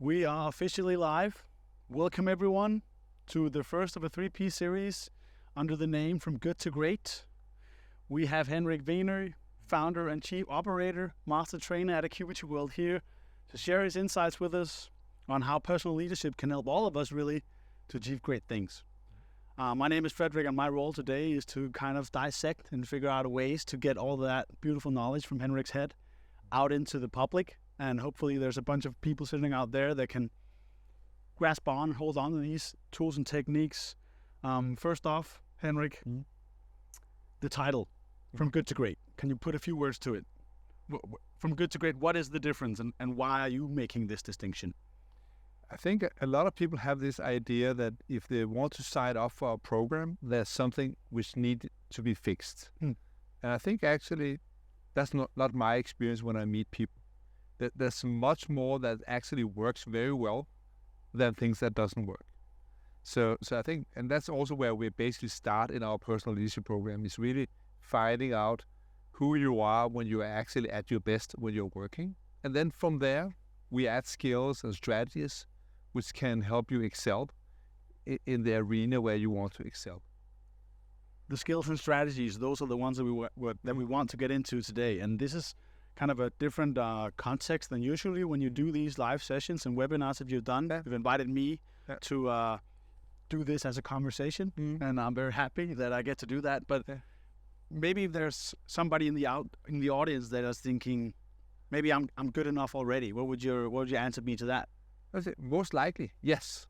We are officially live. Welcome everyone to the first of a three-piece series under the name From Good to Great. We have Henrik Wenøe, founder and chief operator, master trainer at Acuity World here to share his insights with us on how personal leadership can help all of us really to achieve great things. My name is Frederik, and my role today is to kind of dissect and figure out ways to get all that beautiful knowledge from Henrik's head out into the public. And hopefully there's a bunch of people sitting out there that can grasp on, hold on to these tools and techniques. First off, Henrik, the title, From Good to Great. Can you put a few words to it? From good to great, what is the difference and why are you making this distinction? I think a lot of people have this idea that if they want to sign up for a program, there's something which needs to be fixed. And I think actually that's not my experience when I meet people. There's much more that actually works very well than things that doesn't work. So I think, and that's also where we basically start in our personal leadership program, is really finding out who you are when you are actually at your best when you're working. And then from there, we add skills and strategies which can help you excel in the arena where you want to excel. The skills and strategies, those are the ones that we want to get into today. And this is kind of a different context than usually when you do these live sessions and webinars. If you've done, you've invited me to do this as a conversation, and I'm very happy that I get to do that. But maybe there's somebody in the audience that is thinking, maybe I'm good enough already. What would your answer be to that? I say most likely, yes.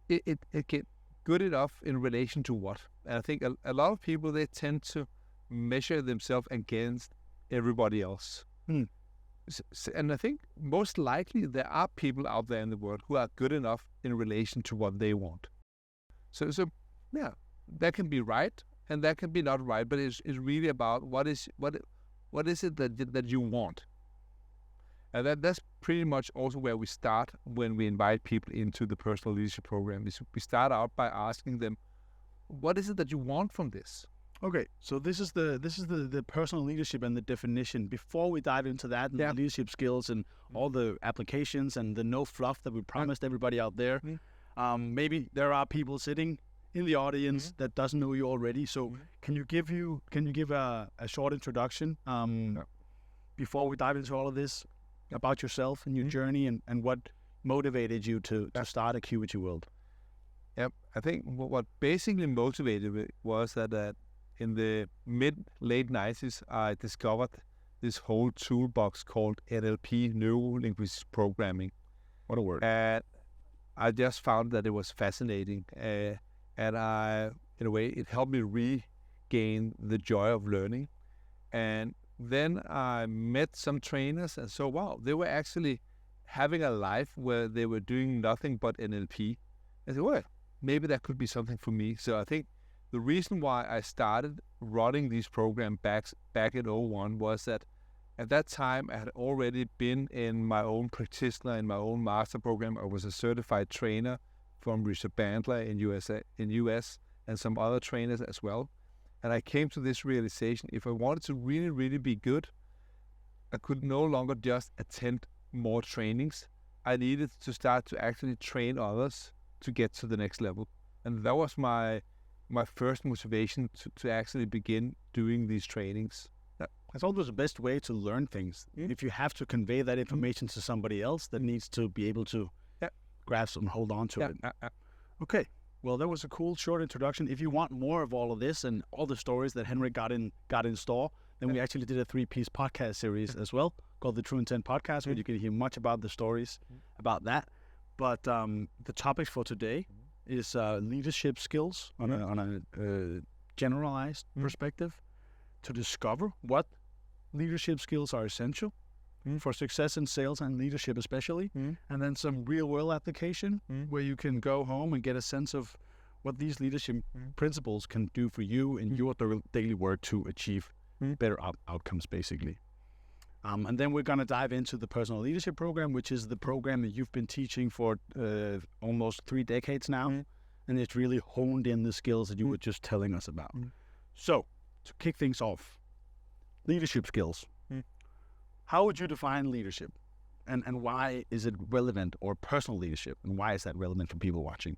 It get good enough in relation to what? And I think a lot of people, they tend to measure themselves against everybody else. And I think most likely there are people out there in the world who are good enough in relation to what they want. So yeah, that can be right and that can be not right, but it's really about what is it that you want. And that's pretty much also where we start when we invite people into the personal leadership program. Is we start out by asking them, what is it that you want from this? Okay, so this is the personal leadership and the definition. Before we dive into that and the leadership skills and all the applications and the no fluff that we promised everybody out there, maybe there are people sitting in the audience that doesn't know you already. So can you give a short introduction before we dive into all of this about yourself and your journey and what motivated you to start Acuity World? Yeah, I think what basically motivated me was that in the late 90s, I discovered this whole toolbox called NLP, Neuro-Linguistic Programming. What a word. And I just found that it was fascinating. And in a way, it helped me regain the joy of learning. And then I met some trainers and so, wow, they were actually having a life where they were doing nothing but NLP. I said, well, maybe that could be something for me. So I think the reason why I started running these programs back in 2001 was that at that time I had already been in my own practitioner, in my own master program. I was a certified trainer from Richard Bandler in US and some other trainers as well. And I came to this realization, if I wanted to really, really be good, I could no longer just attend more trainings. I needed to start to actually train others to get to the next level. And that was my first motivation to actually begin doing these trainings. That's always the best way to learn things. If you have to convey that information to somebody else that needs to be able to grasp and hold on to it. Okay, well, that was a cool short introduction. If you want more of all of this and all the stories that Henrik got in store, then we actually did a three-piece podcast series as well called the True Intent Podcast, where you can hear much about the stories about that. But the topics for today is leadership skills on a generalized perspective, to discover what leadership skills are essential for success in sales and leadership especially, and then some real-world application where you can go home and get a sense of what these leadership principles can do for you in your daily work to achieve better outcomes, basically. And then we're going to dive into the personal leadership program, which is the program that you've been teaching for almost 3 decades now. And it's really honed in the skills that you were just telling us about. So, to kick things off, leadership skills. How would you define leadership? and why is it relevant, or personal leadership, and why is that relevant for people watching?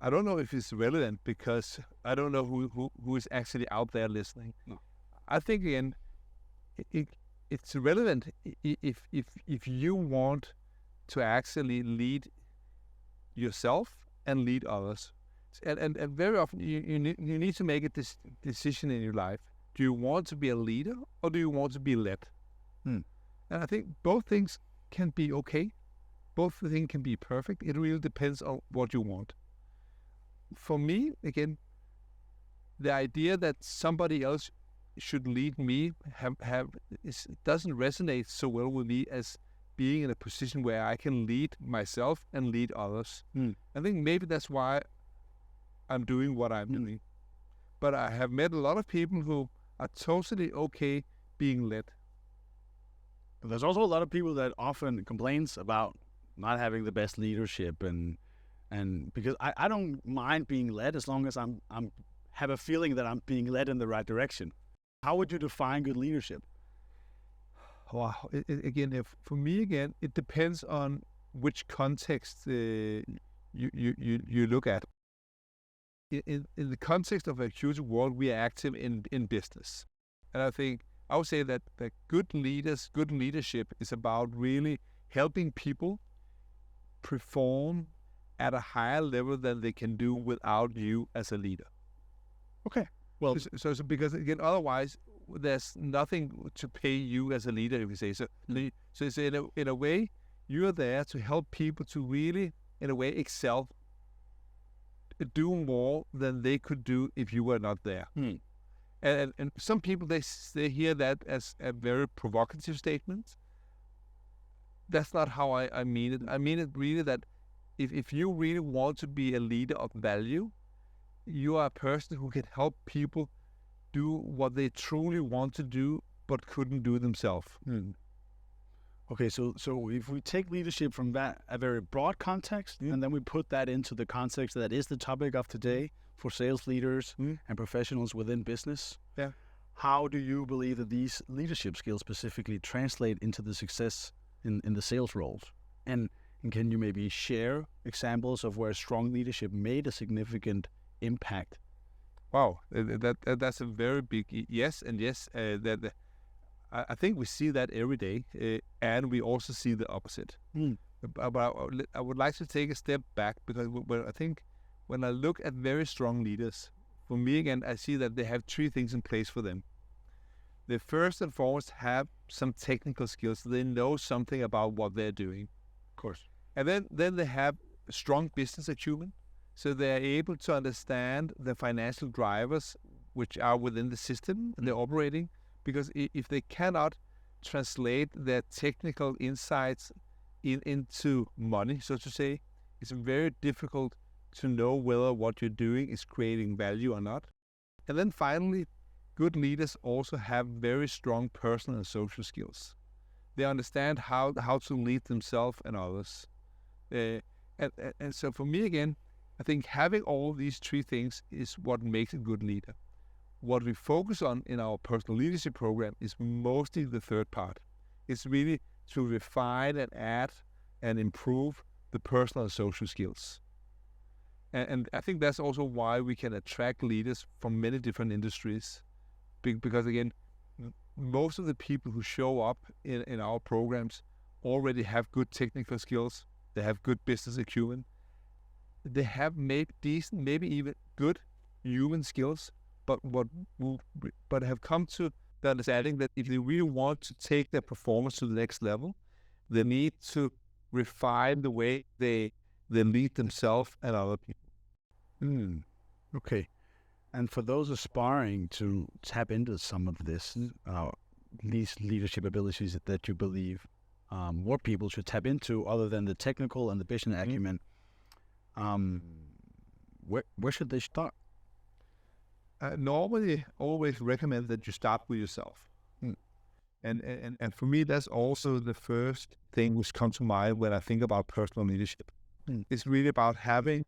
I don't know if it's relevant because I don't know who is actually out there listening. No. I think again, it's relevant if you want to actually lead yourself and lead others, and very often you need to make a decision in your life. Do you want to be a leader or do you want to be led? And I think both things can be okay. Both things can be perfect. It really depends on what you want. For me, again, the idea that somebody else should lead me doesn't resonate so well with me as being in a position where I can lead myself and lead others. I think maybe that's why I'm doing what I'm doing. But I have met a lot of people who are totally okay being led. But there's also a lot of people that often complains about not having the best leadership, and because I don't mind being led as long as I'm have a feeling that I'm being led in the right direction. How would you define good leadership? Wow. For me, it depends on which context you look at. In the context of a huge world, we are active in business. And I think I would say that good leadership is about really helping people perform at a higher level than they can do without you as a leader. Okay. Well, so because again, otherwise there's nothing to pay you as a leader, if you say so. So it's in a way you are there to help people to really, in a way, excel, do more than they could do if you were not there. And some people they hear that as a very provocative statement. That's not how I mean it. I mean it really that if you really want to be a leader of value, you are a person who can help people do what they truly want to do but couldn't do themselves. Okay, so if we take leadership from that a very broad context, and then we put that into the context that is the topic of today for sales leaders and professionals within business, how do you believe that these leadership skills specifically translate into the success in the sales roles? And can you maybe share examples of where strong leadership made a significant impact? Wow, that's a very big yes, and yes. I think we see that every day, and we also see the opposite. But I would like to take a step back because I think when I look at very strong leaders, for me again, I see that they have three things in place for them. They first and foremost have some technical skills. They know something about what they're doing, of course, and then they have strong business acumen. So they are able to understand the financial drivers which are within the system they're operating, because if they cannot translate their technical insights into money, so to say, it's very difficult to know whether what you're doing is creating value or not. And then finally, good leaders also have very strong personal and social skills. They understand how to lead themselves and others. And so for me again, I think having all these three things is what makes a good leader. What we focus on in our personal leadership program is mostly the third part. It's really to refine and add and improve the personal and social skills. And I think that's also why we can attract leaders from many different industries. Because again, most of the people who show up in our programs already have good technical skills. They have good business acumen. They have maybe decent, maybe even good human skills, but have come to the understanding that if they really want to take their performance to the next level, they need to refine the way they lead themselves and other people. Okay. And for those aspiring to tap into some of this, these leadership abilities that you believe more people should tap into other than the technical and the business acumen, where should they start? I normally always recommend that you start with yourself. And for me, that's also the first thing which comes to mind when I think about personal leadership. It's really about having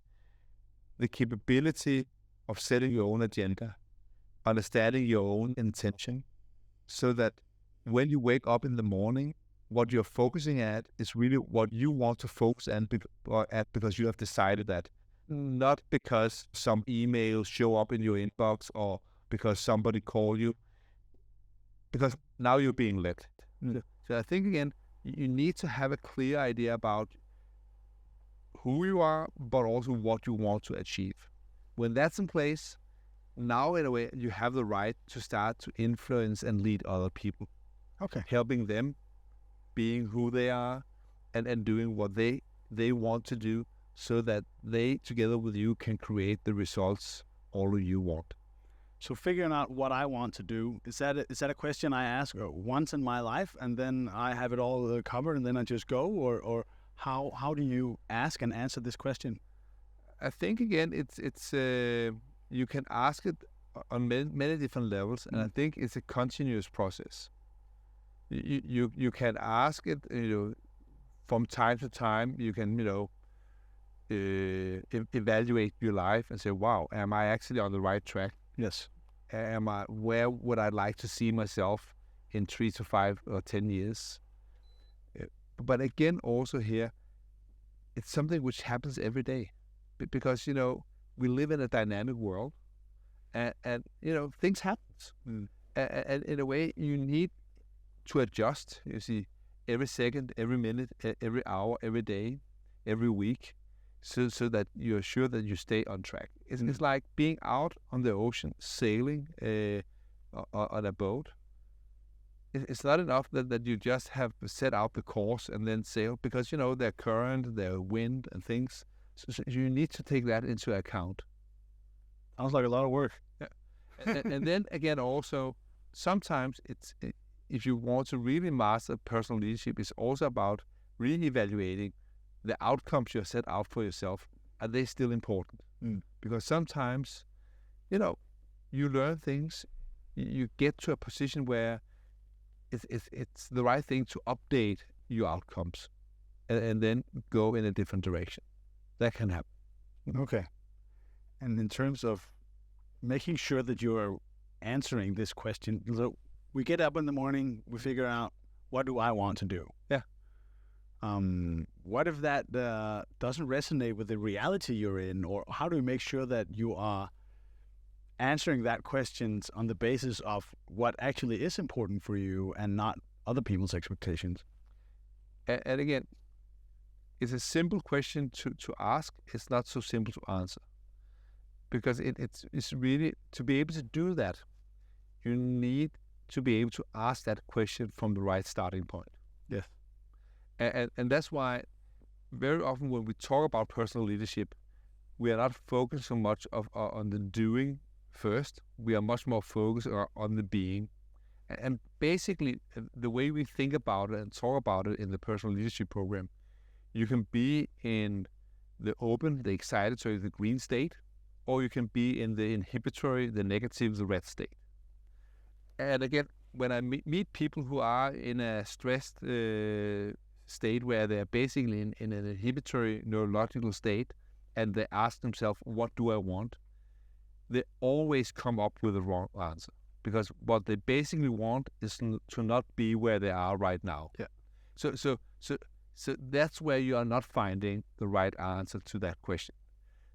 the capability of setting your own agenda, understanding your own intention, so that when you wake up in the morning, what you're focusing at is really what you want to focus at because you have decided that, not because some emails show up in your inbox or because somebody called you, because now you're being led. So I think, again, you need to have a clear idea about who you are, but also what you want to achieve. When that's in place, now in a way you have the right to start to influence and lead other people. Okay. Helping them being who they are and doing what they want to do, so that they, together with you, can create the results all of you want. So figuring out what I want to do, is that a question I ask once in my life, and then I have it all covered, and then I just go, or how do you ask and answer this question? I think, again, it's you can ask it on many different levels, and I think it's a continuous process. You can ask it, from time to time. You can, evaluate your life and say, wow, am I actually on the right track? Yes. Where would I like to see myself in 3 to 5 or 10 years? But again, also here, it's something which happens every day, because, we live in a dynamic world, and things happen. And in a way, you need to adjust, you see, every second, every minute, every hour, every day, every week, so that you're sure that you stay on track. It's like being out on the ocean, sailing on a boat. It's not enough that you just have set out the course and then sail, because, there are current, there are wind and things. So you need to take that into account. Sounds like a lot of work. Yeah. And then again, also, sometimes if you want to really master personal leadership, it's also about re-evaluating the outcomes you set out for yourself. Are they still important? Because sometimes, you learn things, you get to a position where it's the right thing to update your outcomes and then go in a different direction. That can happen. Okay. And in terms of making sure that you're answering this question, so we get up in the morning, we figure out, what do I want to do? Yeah. What if that doesn't resonate with the reality you're in, or how do we make sure that you are answering that questions on the basis of what actually is important for you and not other people's expectations? And again, it's a simple question to ask. It's not so simple to answer, because it's really, to be able to do that, you need to be able to ask that question from the right starting point. Yes. And that's why very often when we talk about personal leadership, we are not focused so much on the doing first. We are much more focused on the being. And basically, the way we think about it and talk about it in the personal leadership program, you can be in the open, the excitatory, the green state, or you can be in the inhibitory, the negative, the red state. And again, when I meet people who are in a stressed state where they're basically in an inhibitory neurological state, and they ask themselves, what do I want? They always come up with the wrong answer, because what they basically want is to not be where they are right now. Yeah. So that's where you are not finding the right answer to that question.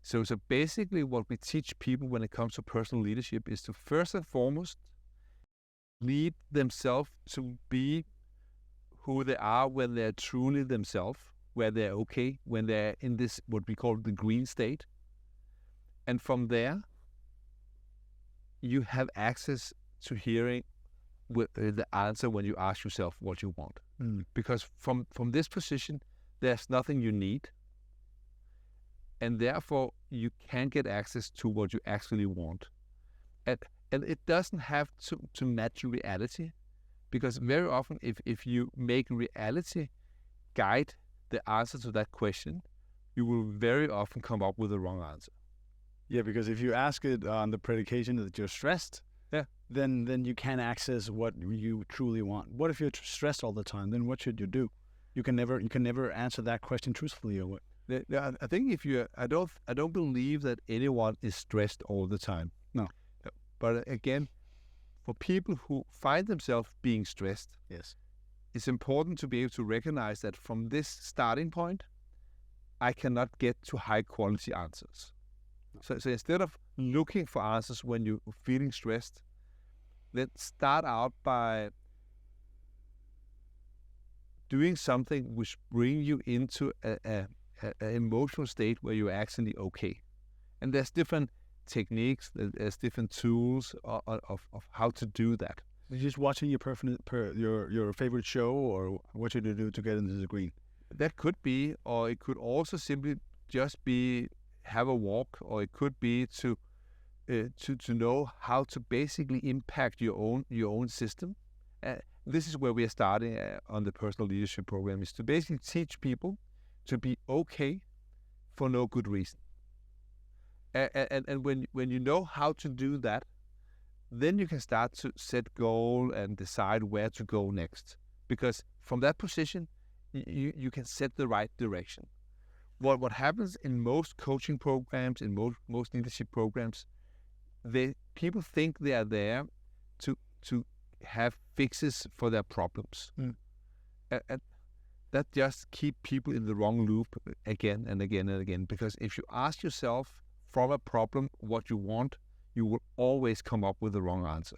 So basically what we teach people when it comes to personal leadership is to first and foremost lead themselves to be who they are when they're truly themselves, where they're okay, when they're in this, what we call the green state. And from there, you have access to hearing the answer when you ask yourself what you want. Because from this position, there's nothing you need. And therefore, you can get access to what you actually want. And it doesn't have to match reality, because very often if you make reality guide the answer to that question, you will very often come up with the wrong answer. Yeah, because if you ask it on the predication that you're stressed, then you can't access what you truly want. What if you're stressed all the time? Then what should you do? You can never answer that question truthfully, or what? I think I don't believe that anyone is stressed all the time. No. But again, for people who find themselves being stressed, yes, it's important to be able to recognize that from this starting point, I cannot get to high quality answers. So instead of looking for answers when you're feeling stressed, let's start out by doing something which brings you into an emotional state where you're actually okay. And there's different techniques, there's different tools of how to do that. You're just watching your favorite show, or what should you do to get into the green? That could be, or it could also simply just be have a walk, or it could be to know how to basically impact your own system. This is where we are starting on the personal leadership program, is to basically teach people to be okay for no good reason. And when you know how to do that, then you can start to set goal and decide where to go next. Because from that position, you can set the right direction. What happens in most coaching programs, in most leadership programs, people think they are there to have fixes for their problems. And that just keep people in the wrong loop again and again and again. Because if you ask yourself from a problem what you want, you will always come up with the wrong answer.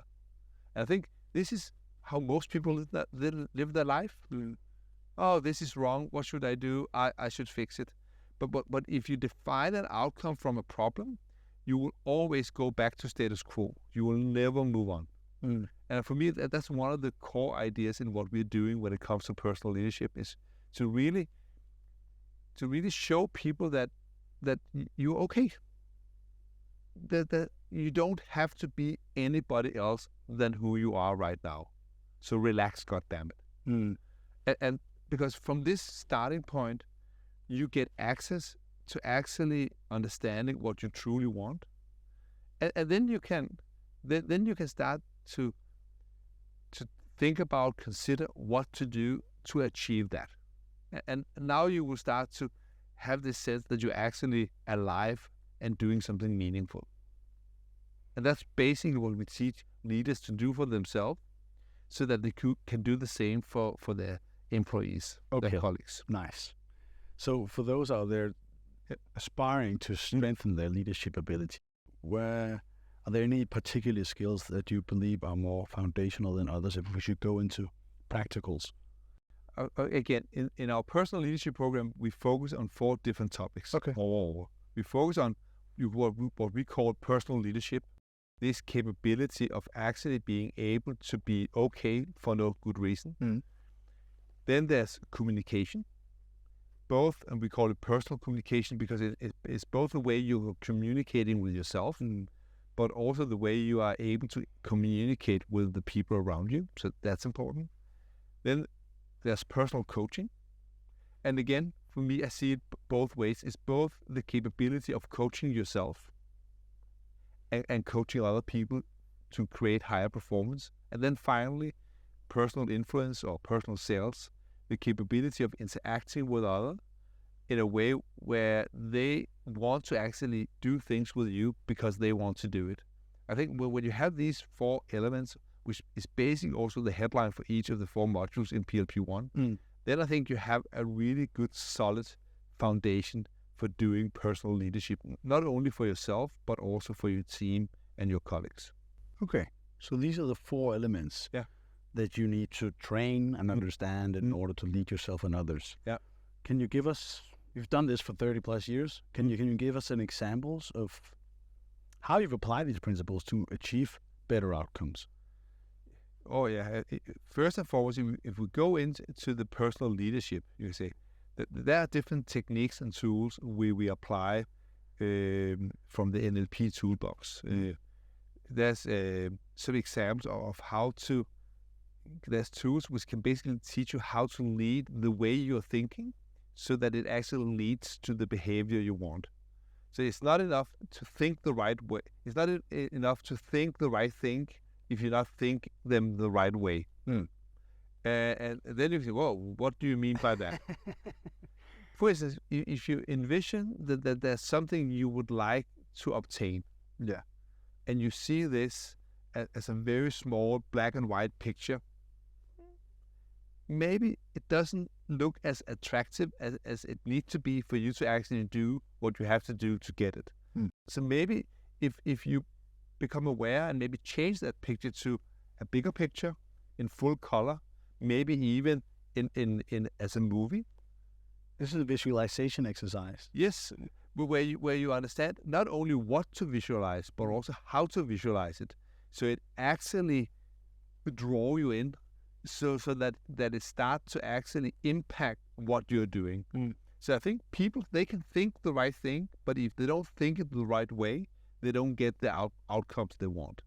And I think this is how most people live their life. Oh, this is wrong. What should I do? I should fix it. But if you define an outcome from a problem, you will always go back to status quo. You will never move on. And for me, that's one of the core ideas in what we're doing when it comes to personal leadership, is to really show people that you're okay. That you don't have to be anybody else than who you are right now. So relax, goddammit. And because from this starting point, you get access to actually understanding what you truly want, and then you can start to think about, consider what to do to achieve that. And now you will start to have this sense that you're actually alive and doing something meaningful. And that's basically what we teach leaders to do for themselves, so that they can do the same for their employees, their colleagues. Nice. So for those out there aspiring to strengthen their leadership ability, are there any particular skills that you believe are more foundational than others, if we should go into practicals? Again, in our personal leadership program, we focus on 4 different topics. We focus on what we call personal leadership, this capability of actually being able to be okay for no good reason. Then there's communication, and we call it personal communication because it's both the way you're communicating with yourself, but also the way you are able to communicate with the people around you. So that's important. Then there's personal coaching. And again, for me, I see it both ways. It's both the capability of coaching yourself and coaching other people to create higher performance. And then finally, personal influence or personal sales, the capability of interacting with others in a way where they want to actually do things with you because they want to do it. I think when you have these 4 elements, which is basically also the headline for each of the 4 modules in PLP1, then I think you have a really good, solid foundation for doing personal leadership, not only for yourself, but also for your team and your colleagues. Okay, so these are the 4 elements that you need to train and understand in order to lead yourself and others. Can you give us, you've done this for 30 plus years, can you give us some examples of how you've applied these principles to achieve better outcomes? Oh yeah, first and foremost, if we go into the personal leadership, you can say that there are different techniques and tools we apply from the NLP toolbox. There's some examples of how to, there's tools which can basically teach you how to lead the way you're thinking so that it actually leads to the behavior you want. So it's not enough to think the right way. It's not enough to think the right thing if you not think them the right way. And then you say, whoa, what do you mean by that? For instance, if you envision that there's something you would like to obtain, and you see this as a very small black and white picture, maybe it doesn't look as attractive as it needs to be for you to actually do what you have to do to get it. So maybe if you become aware and maybe change that picture to a bigger picture in full color, maybe even in as a movie. This is a visualization exercise. Yes, but where you understand not only what to visualize, but also how to visualize it. So it actually draw you in, so that it starts to actually impact what you're doing. So I think people, they can think the right thing, but if they don't think it the right way, they don't get the outcomes they want.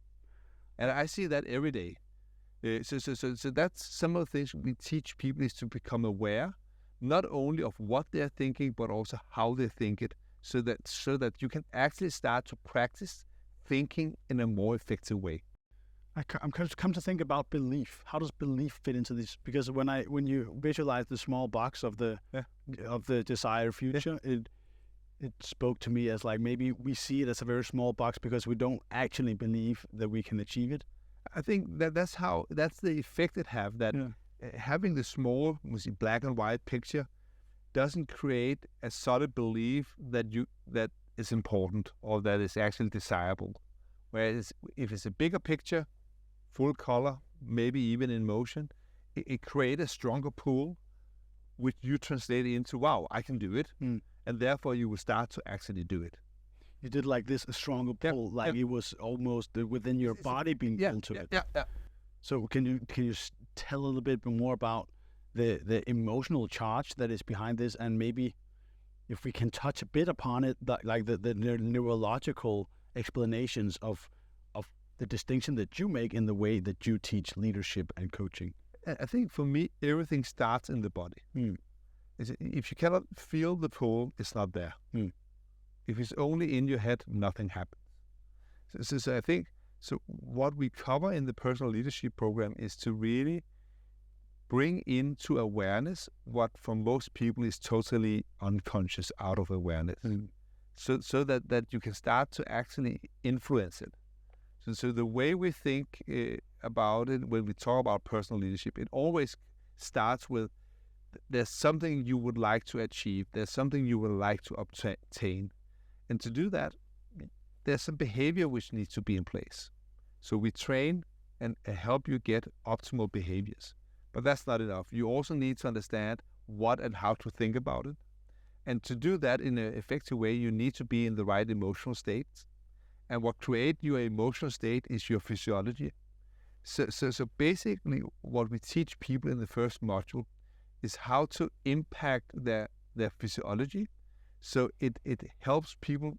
And I see that every day. So that's some of the things we teach people, is to become aware, not only of what they're thinking, but also how they think it, so that you can actually start to practice thinking in a more effective way. I'm come to think about belief. How does belief fit into this? Because when you visualize the small box of the desired future, it spoke to me as like maybe we see it as a very small box because we don't actually believe that we can achieve it. I think that's the effect it have, that having the small, black and white picture doesn't create a solid belief that is important or that is actually desirable. Whereas if it's a bigger picture, full color, maybe even in motion, it creates a stronger pull, which you translate into, wow, I can do it. And therefore you will start to actually do it. You did like this, a stronger pull, it was almost within your body being pulled to it. Yeah. So can you tell a little bit more about the emotional charge that is behind this, and maybe if we can touch a bit upon it, like the neurological explanations of the distinction that you make in the way that you teach leadership and coaching? I think for me, everything starts in the body. If you cannot feel the pull, it's not there. If it's only in your head, nothing happens. So I think, what we cover in the personal leadership program is to really bring into awareness what for most people is totally unconscious, out of awareness. So that you can start to actually influence it. So the way we think about it when we talk about personal leadership, it always starts with, there's something you would like to achieve, there's something you would like to obtain. And to do that, there's some behavior which needs to be in place. So we train and help you get optimal behaviors. But that's not enough. You also need to understand what and how to think about it. And to do that in an effective way, you need to be in the right emotional states. And what creates your emotional state is your physiology. So basically, what we teach people in the first module is how to impact their physiology. So it helps people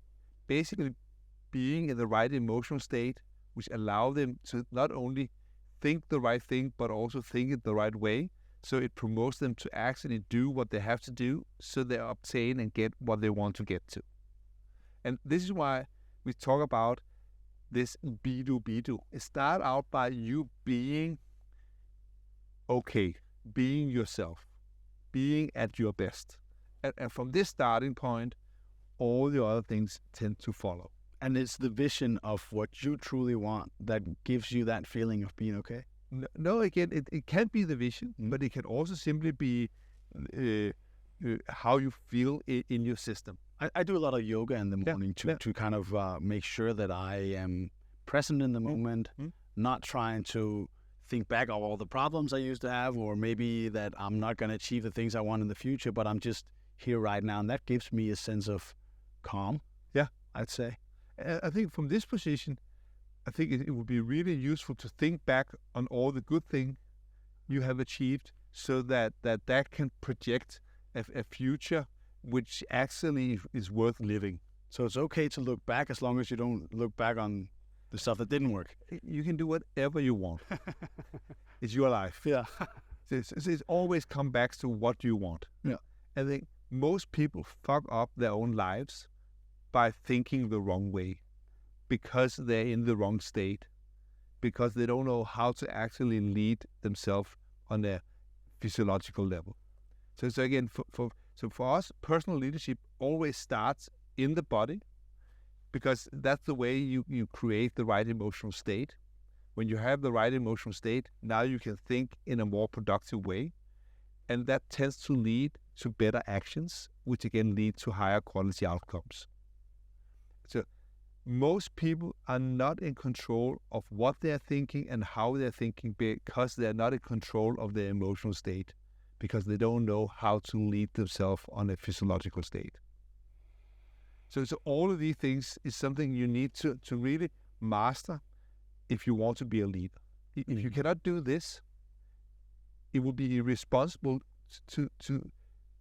basically being in the right emotional state, which allow them to not only think the right thing, but also think it the right way. So it promotes them to actually do what they have to do, so they obtain and get what they want to get to. And this is why we talk about this be-do. It starts out by you being okay, being yourself, being at your best. And from this starting point, all the other things tend to follow. And it's the vision of what you truly want that gives you that feeling of being okay? No, again, it can be the vision, but it can also simply be how you feel in your system. I do a lot of yoga in the morning to kind of make sure that I am present in the moment, not trying to think back of all the problems I used to have, or maybe that I'm not going to achieve the things I want in the future, but I'm just here right now. And that gives me a sense of calm, I'd say. I think from this position, I think it would be really useful to think back on all the good things you have achieved, so that can project a future which actually is worth living. So it's okay to look back as long as you don't look back on the stuff that didn't work. You can do whatever you want. It's your life. Yeah. It's always come back to what you want. Yeah. I think most people fuck up their own lives by thinking the wrong way, because they're in the wrong state, because they don't know how to actually lead themselves on a physiological level. So again, for us, personal leadership always starts in the body, because that's the way you create the right emotional state. When you have the right emotional state, now you can think in a more productive way. And that tends to lead to better actions, which again lead to higher quality outcomes. So most people are not in control of what they're thinking and how they're thinking because they're not in control of their emotional state, because they don't know how to lead themselves on a physiological state. So all of these things is something you need to really master if you want to be a leader. If you cannot do this, it would be irresponsible to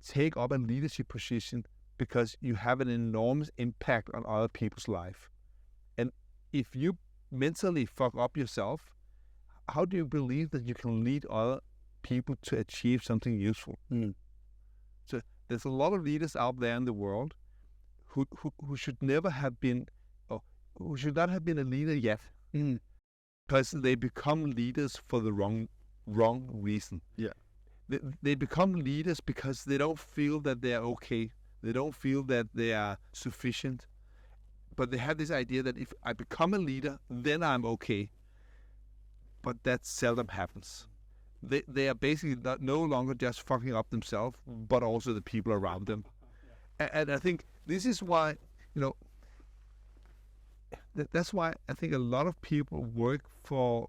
take up a leadership position, because you have an enormous impact on other people's life. And if you mentally fuck up yourself, how do you believe that you can lead other people to achieve something useful? So there's a lot of leaders out there in the world who should never have been, or who should not have been a leader yet, because they become leaders for the wrong reason. Yeah. They become leaders because they don't feel that they are okay. They don't feel that they are sufficient. But they have this idea that if I become a leader, then I'm okay. But that seldom happens. They are basically no longer just fucking up themselves, but also the people around them. And I think this is why, that's why I think a lot of people work for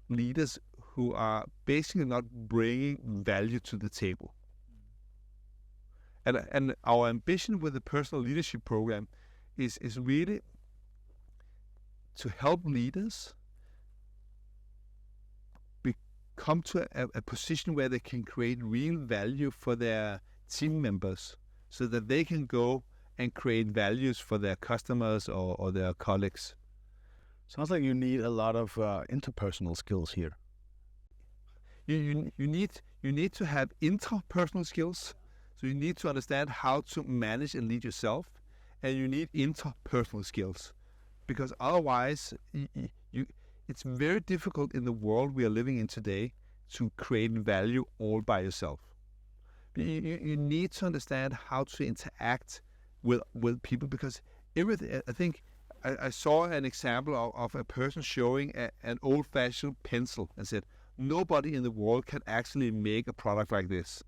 leaders who are basically not bringing value to the table. And our ambition with the personal leadership program is really to help leaders come to a position where they can create real value for their team members, so that they can go and create values for their customers or their colleagues. Sounds like you need a lot of interpersonal skills here. You need to have interpersonal skills. So you need to understand how to manage and lead yourself, and you need interpersonal skills, because otherwise it's very difficult in the world we are living in today to create value all by yourself. You need to understand how to interact with people, because everything. I think I saw an example of a person showing an old-fashioned pencil and said, nobody in the world can actually make a product like this,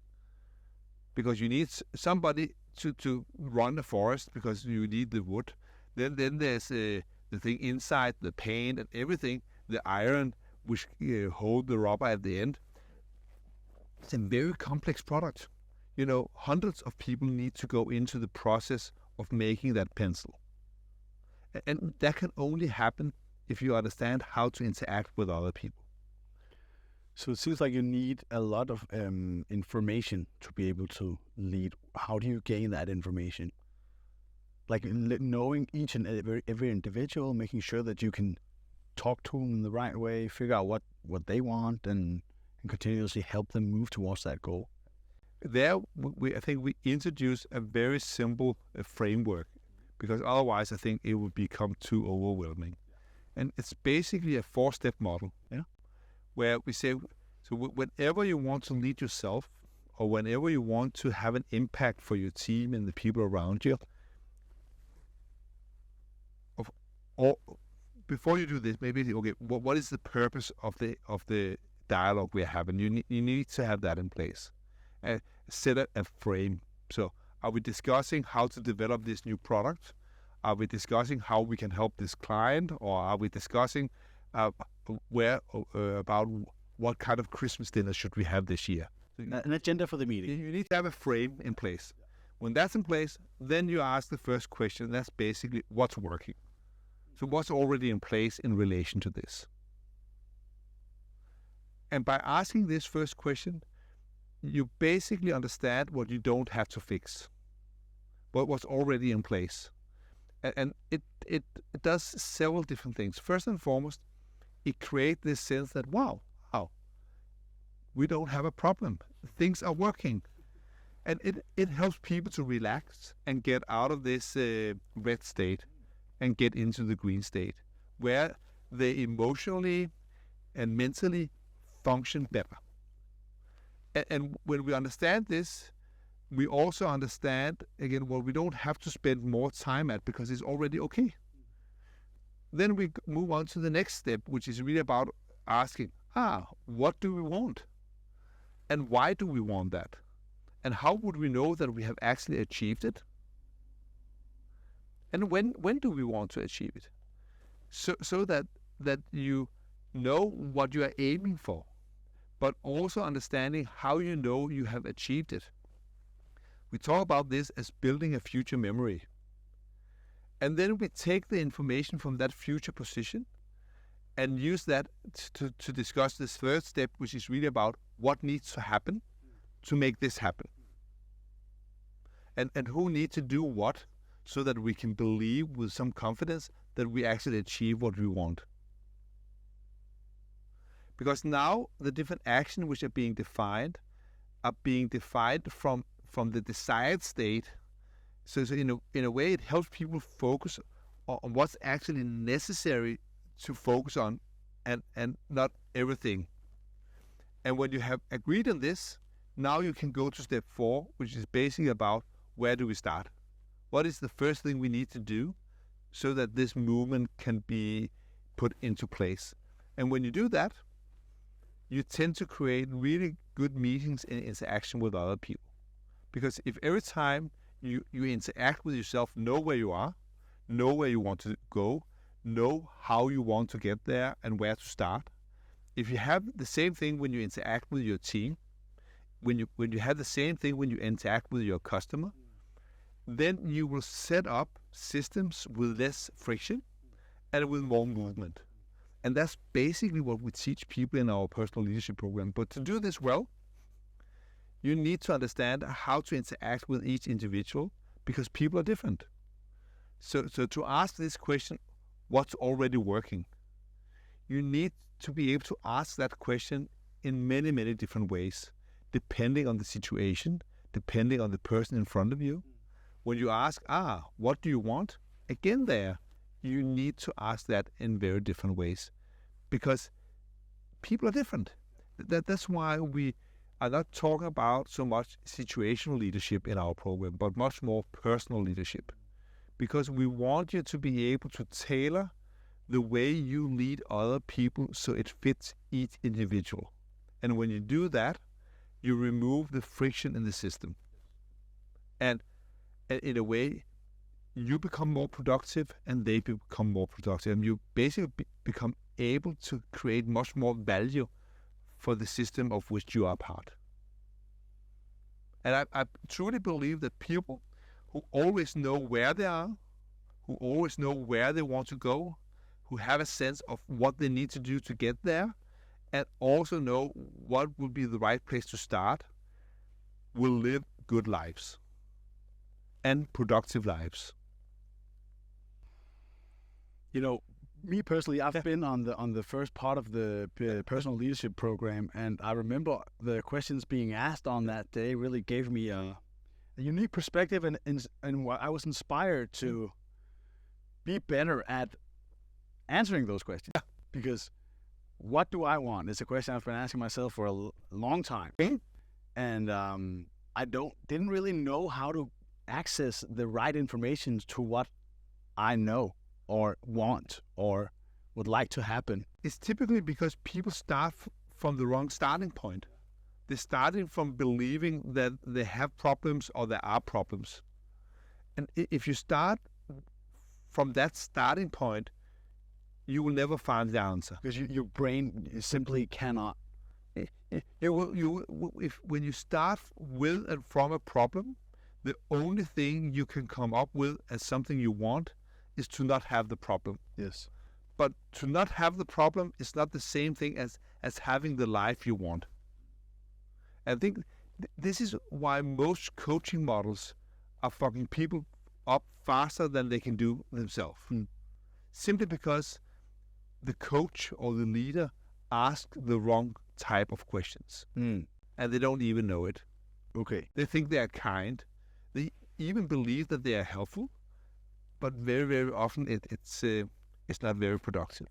because you need somebody to run the forest, because you need the wood. Then there's the thing inside, the paint and everything, the iron which hold the rubber at the end. It's a very complex product. Hundreds of people need to go into the process of making that pencil. And that can only happen if you understand how to interact with other people. So it seems like you need a lot of information to be able to lead. How do you gain that information? Like knowing each and every individual, making sure that you can talk to them in the right way, figure out what they want, and continuously help them move towards that goal. There, I think we introduce a very simple framework, because otherwise I think it would become too overwhelming. And it's basically a 4-step model. Yeah. Where we say, so whenever you want to lead yourself, or whenever you want to have an impact for your team and the people around you, or before you do this, maybe okay, what is the purpose of the dialogue we're having? You need to have that in place. Set a frame. So, are we discussing how to develop this new product? Are we discussing how we can help this client, or are we discussing about what kind of Christmas dinner should we have this year? An agenda for the meeting. You need to have a frame in place. When that's in place, then you ask the first question. That's basically what's working. So what's already in place in relation to this? And by asking this first question, you basically understand what you don't have to fix, but what's already in place. And it does several different things. First and foremost, it creates this sense that, wow, we don't have a problem. Things are working. And it helps people to relax and get out of this red state and get into the green state, where they emotionally and mentally function better. And when we understand this, we also understand, again, what we don't have to spend more time at, because it's already okay. Then we move on to the next step, which is really about asking, what do we want? And why do we want that? And how would we know that we have actually achieved it? And when do we want to achieve it? So that you know what you are aiming for, but also understanding how you know you have achieved it. We talk about this as building a future memory. And then we take the information from that future position and use that to discuss this third step, which is really about what needs to happen to make this happen. And who needs to do what so that we can believe with some confidence that we actually achieve what we want. Because now the different actions which are being defined from the desired state. So in a way, it helps people focus on what's actually necessary to focus on and not everything. And when you have agreed on this, now you can go to step 4, which is basically about where do we start? What is the first thing we need to do so that this movement can be put into place? And when you do that, you tend to create really good meetings and interaction with other people. Because if every time you interact with yourself, know where you are, know where you want to go, know how you want to get there and where to start. If you have the same thing when you interact with your team, when you have the same thing when you interact with your customer, then you will set up systems with less friction and with more movement. And that's basically what we teach people in our personal leadership program. But to do this well, you need to understand how to interact with each individual because people are different. So to ask this question, what's already working? You need to be able to ask that question in many, many different ways, depending on the situation, depending on the person in front of you. When you ask, what do you want? Again there, you need to ask that in very different ways because people are different. That's why we are not talking about so much situational leadership in our program, but much more personal leadership. Because we want you to be able to tailor the way you lead other people so it fits each individual. And when you do that, you remove the friction in the system. And in a way, you become more productive and they become more productive. And you basically become able to create much more value for the system of which you are part. And I truly believe that people who always know where they are, who always know where they want to go, who have a sense of what they need to do to get there, and also know what would be the right place to start, will live good lives and productive lives. You know, me personally, I've been on the first part of the personal leadership program, and I remember the questions being asked on that day really gave me a unique perspective, and I was inspired to be better at answering those questions. Yeah. Because what do I want? It's a question I've been asking myself for a long time, and I didn't really know how to access the right information to what I know or want or would like to happen. It's typically because people start from the wrong starting point. They're starting from believing that they have problems or there are problems. And if you start from that starting point, you will never find the answer. Because your brain simply cannot. When you start with and from a problem, the only thing you can come up with as something you want is to not have the problem. Yes. But to not have the problem is not the same thing as having the life you want. I think this is why most coaching models are fucking people up faster than they can do themselves. Simply because the coach or the leader asks the wrong type of questions. And they don't even know it. Okay. They think they are kind. They even believe that they are helpful. But very, very often it's not very productive.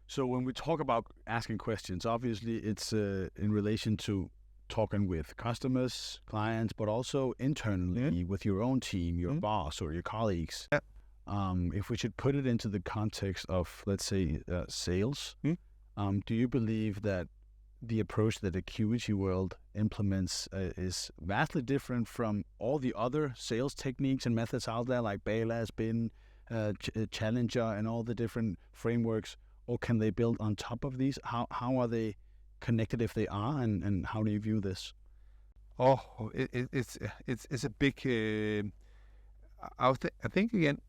So when we talk about asking questions, obviously it's in relation to talking with customers, clients, but also internally with your own team, your boss or your colleagues. Yeah. If we should put it into the context of, let's say, sales, do you believe that the approach that Acuity World implements is vastly different from all the other sales techniques and methods out there, like Bela, Spin, Challenger, and all the different frameworks? Or can they build on top of these? How are they connected if they are, and how do you view this? Oh, it's a big. I think again,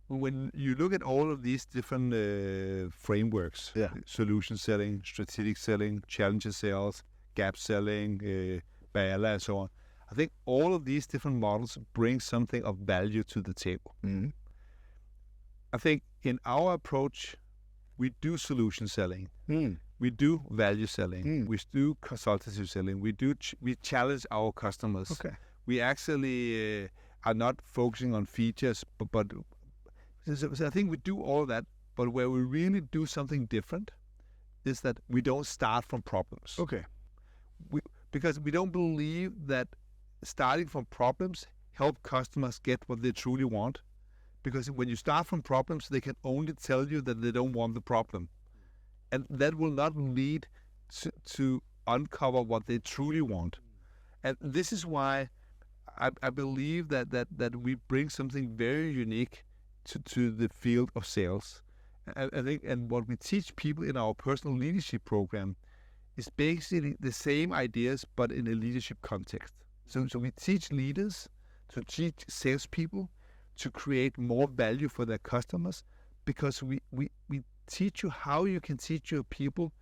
when you look at all of these different frameworks, solution selling, strategic selling, challenger sales, gap selling, Bala, and so on, I think all of these different models bring something of value to the table. Mm-hmm. I think in our approach, we do solution selling. We do value selling. We do consultative selling. We challenge our customers. Okay. We actually are not focusing on features, but so I think we do all that. But where we really do something different is that we don't start from problems. Okay. Because we don't believe that starting from problems help customers get what they truly want. Because when you start from problems, they can only tell you that they don't want the problem. And that will not lead to uncover what they truly want. And this is why I believe that we bring something very unique to the field of sales. I think, and what we teach people in our personal leadership program is basically the same ideas, but in a leadership context. So we teach leaders to teach salespeople to create more value for their customers, because we teach you how you can teach your people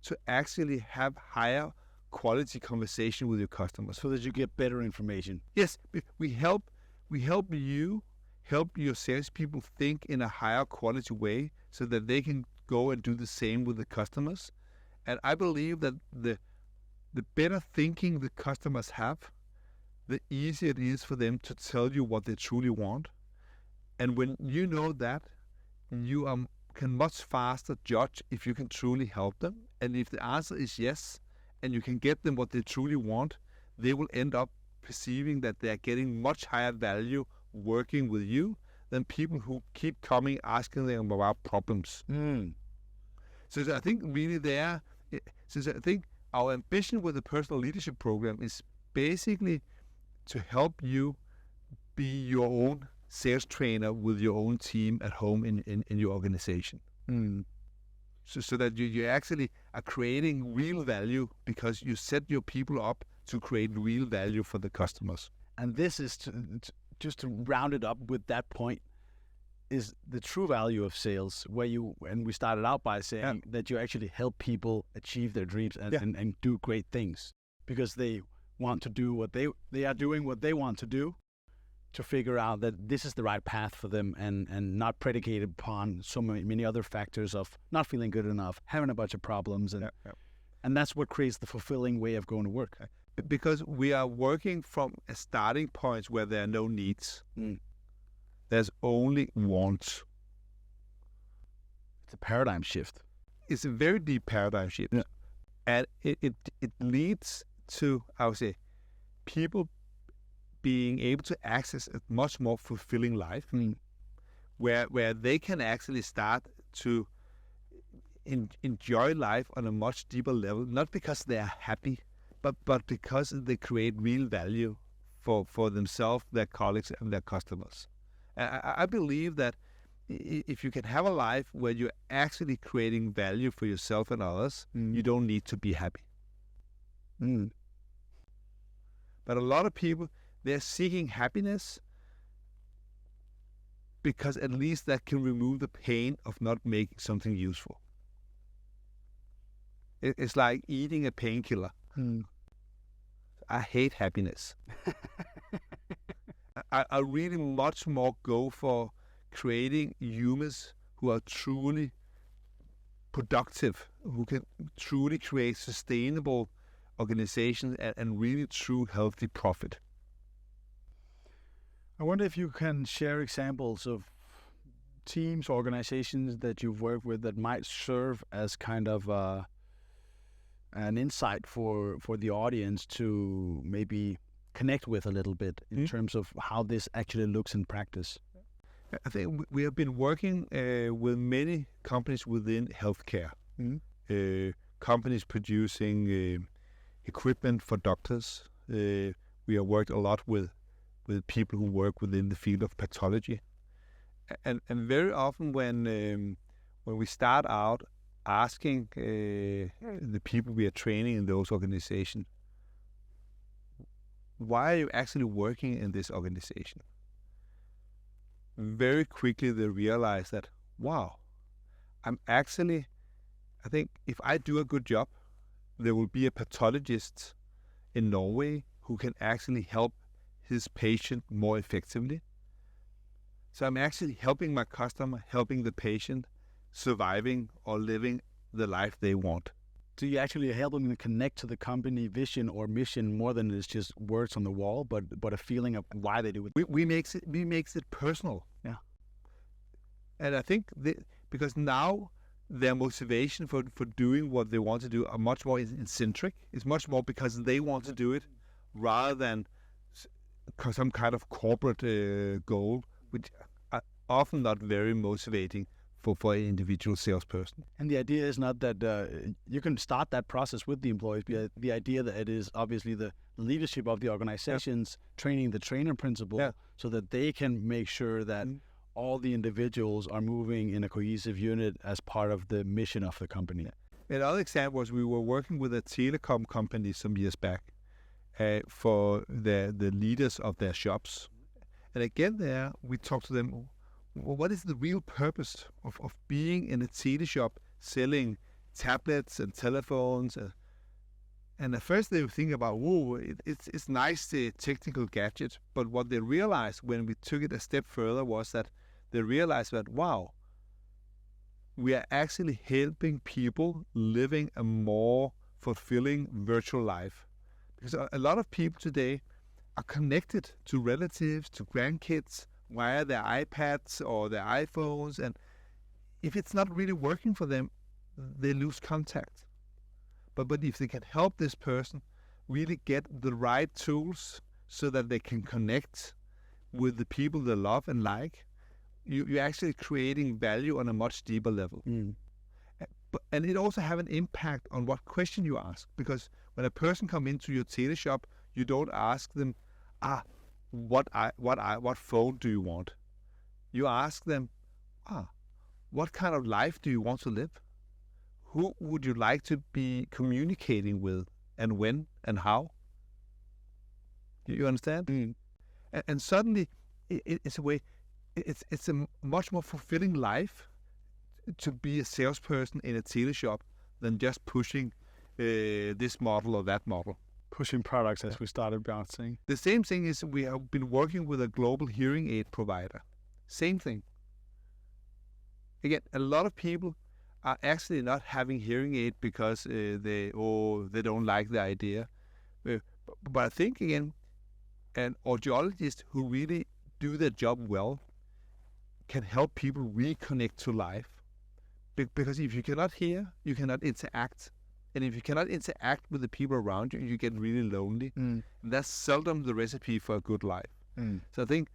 to actually have higher quality conversation with your customers, so that you get better information. Yes, we help you help your salespeople think in a higher quality way, so that they can go and do the same with the customers. And I believe that the better thinking the customers have, the easier it is for them to tell you what they truly want. And when you know that, you can much faster judge if you can truly help them. And if the answer is yes, and you can get them what they truly want, they will end up perceiving that they are getting much higher value working with you than people who keep coming asking them about problems. So I think really I think our ambition with the personal leadership program is basically to help you be your own sales trainer with your own team at home in your organization. So that you actually are creating real value, because you set your people up to create real value for the customers. And this is just to round it up with that point, is the true value of sales, where we started out by saying that you actually help people achieve their dreams and do great things, because they want to do what they are doing what they want to do, to figure out that this is the right path for them, and not predicated upon so many other factors of not feeling good enough, having a bunch of problems, and that's what creates the fulfilling way of going to work. Because we are working from a starting point where there are no needs. There's only wants. It's a paradigm shift. It's a very deep paradigm shift. And it leads to, I would say, people being able to access a much more fulfilling life, where they can actually start to enjoy life on a much deeper level, not because they are happy, but because they create real value for themselves, their colleagues, and their customers. And I believe that if you can have a life where you're actually creating value for yourself and others, you don't need to be happy. But a lot of people, they're seeking happiness because at least that can remove the pain of not making something useful. It's like eating a painkiller. I hate happiness. I really much more go for creating humans who are truly productive, who can truly create sustainable organizations and really true healthy profit. I wonder if you can share examples of teams, organizations that you've worked with that might serve as kind of an insight for the audience to maybe connect with a little bit in terms of how this actually looks in practice. I think we have been working with many companies within healthcare, companies producing equipment for doctors. We have worked a lot with people who work within the field of pathology, and very often when we start out asking the people we are training in those organizations, why are you actually working in this organization? Very quickly they realize that, wow, I think if I do a good job, there will be a pathologist in Norway who can actually help his patient more effectively. So I'm actually helping my customer, helping the patient surviving or living the life they want. So you actually help them to connect to the company vision or mission more than it's just words on the wall, but a feeling of why they do it. We makes it personal. Yeah. And I think because now their motivation for doing what they want to do are much more eccentric. It's much more because they want to do it rather than some kind of corporate goal, which are often not very motivating for an individual salesperson. And the idea is not that you can start that process with the employees, but the idea that it is obviously the leadership of the organizations training the trainer principle so that they can make sure that all the individuals are moving in a cohesive unit as part of the mission of the company. Another example was we were working with a telecom company some years back for the leaders of their shops. And again there, we talked to them, what is the real purpose of being in a tele shop selling tablets and telephones? And at first they were thinking about, whoa, it's nice, the technical gadget. But what they realized when we took it a step further was that they realized that, wow, we are actually helping people living a more fulfilling virtual life. Because a lot of people today are connected to relatives, to grandkids, via their iPads or their iPhones, and if it's not really working for them, they lose contact. But if they can help this person really get the right tools so that they can connect with the people they love and like, you're actually creating value on a much deeper level. And it also have an impact on what question you ask, because when a person come into your tele shop, you don't ask them, what phone do you want? You ask them, what kind of life do you want to live? Who would you like to be communicating with, and when and how? You understand? And suddenly, it's a way. It's a much more fulfilling life to be a salesperson in a tele shop than just pushing this model or that model. Pushing products, as we started bouncing. The same thing is we have been working with a global hearing aid provider. Same thing. Again, a lot of people are actually not having hearing aid because they don't like the idea. But I think, again, an audiologist who really do their job well can help people reconnect to life. Because if you cannot hear, you cannot interact. And if you cannot interact with the people around you, you get really lonely. And that's seldom the recipe for a good life. So I think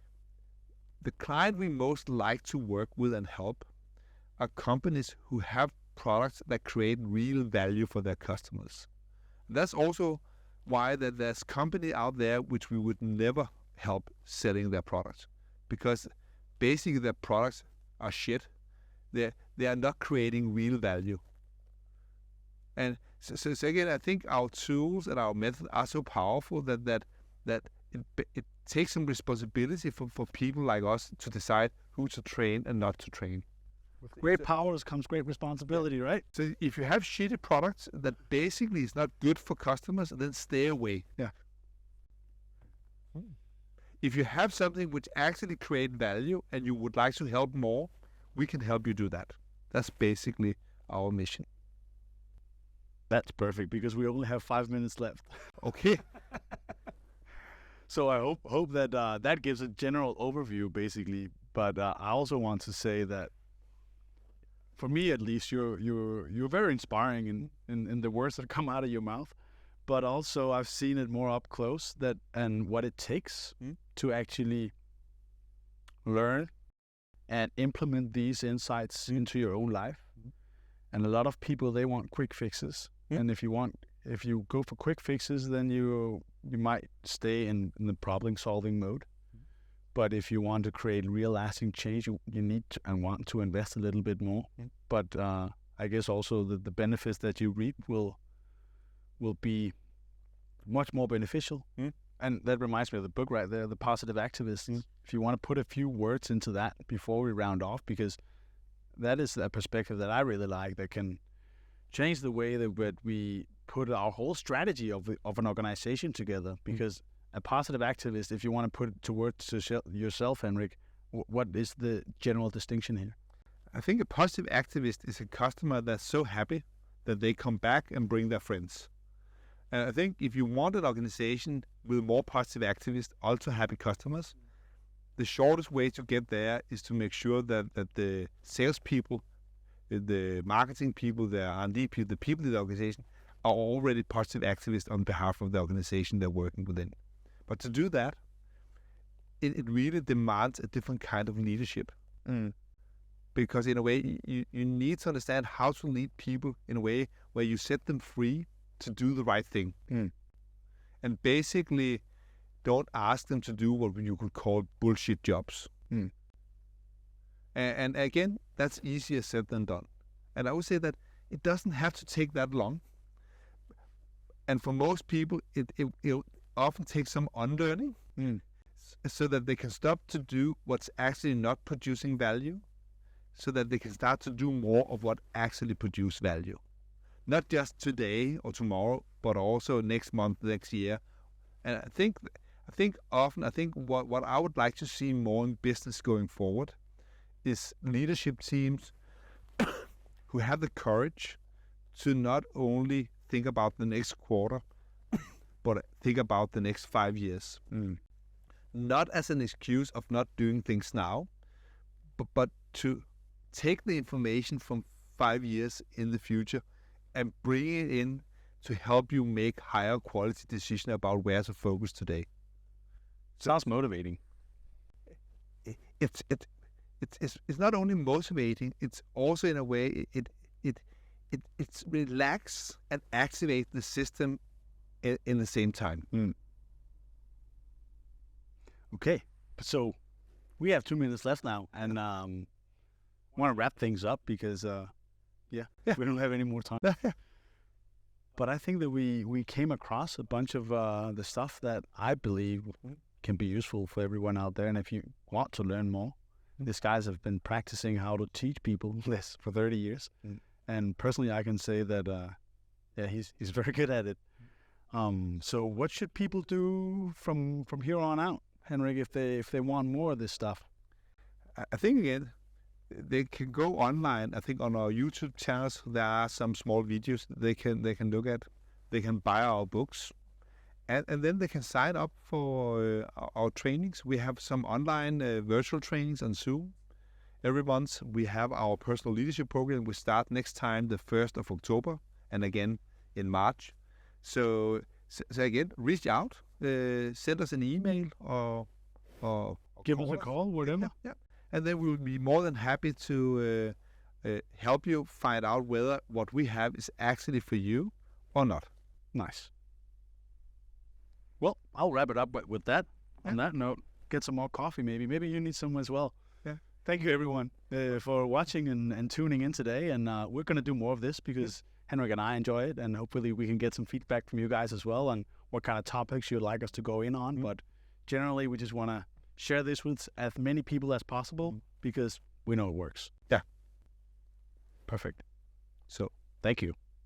the client we most like to work with and help are companies who have products that create real value for their customers. That's also why there's company out there which we would never help selling their products, because basically their products are shit. They are not creating real value. And so again, I think our tools and our methods are so powerful that it takes some responsibility for people like us to decide who to train and not to train. With great powers comes great responsibility, right? So if you have shitty products that basically is not good for customers, then stay away. Yeah. If you have something which actually create value and you would like to help more, we can help you do that. That's basically our mission. That's perfect, because we only have 5 minutes left. Okay. So I hope that that gives a general overview, basically. But I also want to say that, for me at least, you're very inspiring in the words that come out of your mouth. But also I've seen it more up close, and what it takes to actually learn and implement these insights into your own life. And a lot of people, they want quick fixes. And if you go for quick fixes, then you might stay in the problem-solving mode. But if you want to create real lasting change, you need to, and want to invest a little bit more. But I guess also the benefits that you reap will be much more beneficial. And that reminds me of the book right there, The Positive Activist. If you want to put a few words into that before we round off, because that is a perspective that I really like, that can change the way that we put our whole strategy of an organization together. Because a positive activist, if you want to put it to words to yourself, Henrik, what is the general distinction here? I think a positive activist is a customer that's so happy that they come back and bring their friends. And I think if you want an organization with more positive activists, also happy customers, the shortest way to get there is to make sure that the salespeople, the marketing people, the R&D people, the people in the organization are already positive activists on behalf of the organization they're working within. But to do that, it really demands a different kind of leadership. Because in a way, you need to understand how to lead people in a way where you set them free to do the right thing. And basically don't ask them to do what you could call bullshit jobs. And again, that's easier said than done. And I would say that it doesn't have to take that long. And for most people, it often takes some unlearning so that they can stop to do what's actually not producing value, so that they can start to do more of what actually produces value. Not just today or tomorrow, but also next month, next year. And I think what I would like to see more in business going forward is leadership teams who have the courage to not only think about the next quarter, but think about the next 5 years. Not as an excuse of not doing things now, but to take the information from 5 years in the future and bring it in to help you make higher quality decisions about where to focus today. Sounds motivating. It's not only motivating, it's also in a way it's relax and activate the system in the same time. Okay, so we have 2 minutes left now, and want to wrap things up because we don't have any more time. But I think that we came across a bunch of the stuff that I believe can be useful for everyone out there. And if you want to learn more, these guys have been practicing how to teach people this for 30 years. And personally, I can say that he's very good at it. So what should people do from here on out, Henrik, if they want more of this stuff? I think again, they can go online. I think on our YouTube channels there are some small videos they can look at. They can buy our books, and then they can sign up for our trainings. We have some online virtual trainings on Zoom. Every month we have our personal leadership program. We start next time the 1st of October, and again in March. So again, reach out, send us an email or give us a call, whatever. Yeah. And then we will be more than happy to help you find out whether what we have is actually for you or not. Nice. Well, I'll wrap it up with that. On that note, get some more coffee maybe. Maybe you need some as well. Yeah. Thank you, everyone, for watching and tuning in today. And we're going to do more of this because Henrik and I enjoy it. And hopefully we can get some feedback from you guys as well on what kind of topics you'd like us to go in on. But generally, we just want to share this with as many people as possible because we know it works. Yeah. Perfect. So, thank you.